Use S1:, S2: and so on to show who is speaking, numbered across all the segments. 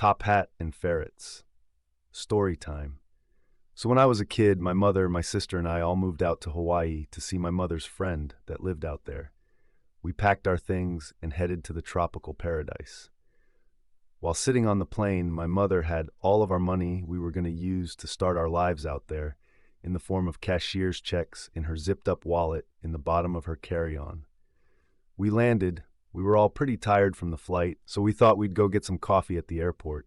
S1: Top Hat and Ferrets. Story time. So when I was a kid, my mother, my sister, and I all moved out to Hawaii to see my mother's friend that lived out there. We packed our things and headed to the tropical paradise. While sitting on the plane, my mother had all of our money we were going to use to start our lives out there in the form of cashier's checks in her zipped-up wallet in the bottom of her carry-on. We landed. We were all pretty tired from the flight, so we thought we'd go get some coffee at the airport.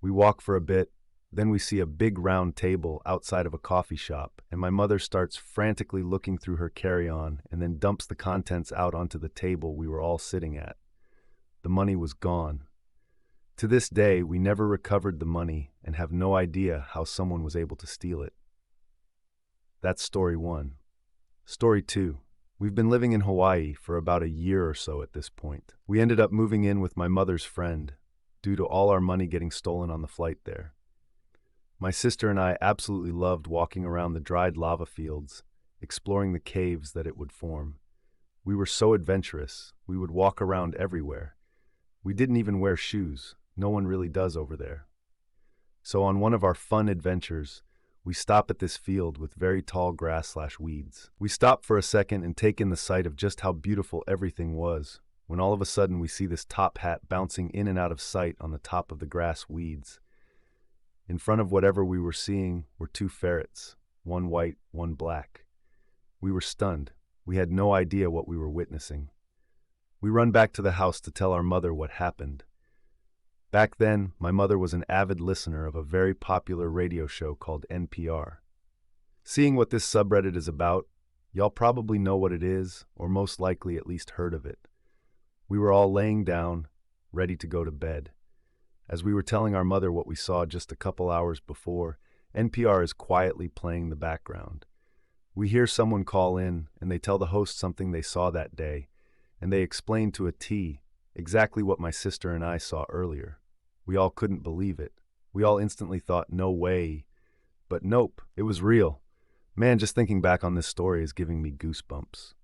S1: We walk for a bit, then we see a big round table outside of a coffee shop, and my mother starts frantically looking through her carry-on and then dumps the contents out onto the table we were all sitting at. The money was gone. To this day, we never recovered the money and have no idea how someone was able to steal it. That's story one. Story two. We've been living in Hawaii for about a year or so at this point. We ended up moving in with my mother's friend due to all our money getting stolen on the flight there. My sister and I absolutely loved walking around the dried lava fields, exploring the caves that it would form. We were so adventurous. We would walk around everywhere. We didn't even wear shoes. No one really does over there. So on one of our fun adventures, we stop at this field with very tall grass/weeds. We stop for a second and take in the sight of just how beautiful everything was, when all of a sudden we see this top hat bouncing in and out of sight on the top of the grass weeds. In front of whatever we were seeing were two ferrets, one white, one black. We were stunned. We had no idea what we were witnessing. We run back to the house to tell our mother what happened. Back then, my mother was an avid listener of a very popular radio show called NPR. Seeing what this subreddit is about, y'all probably know what it is, or most likely at least heard of it. We were all laying down, ready to go to bed. As we were telling our mother what we saw just a couple hours before, NPR is quietly playing the background. We hear someone call in, and they tell the host something they saw that day, and they explain to a T exactly what my sister and I saw earlier. We all couldn't believe it. We all instantly thought, no way. But nope, it was real. Man, just thinking back on this story is giving me goosebumps.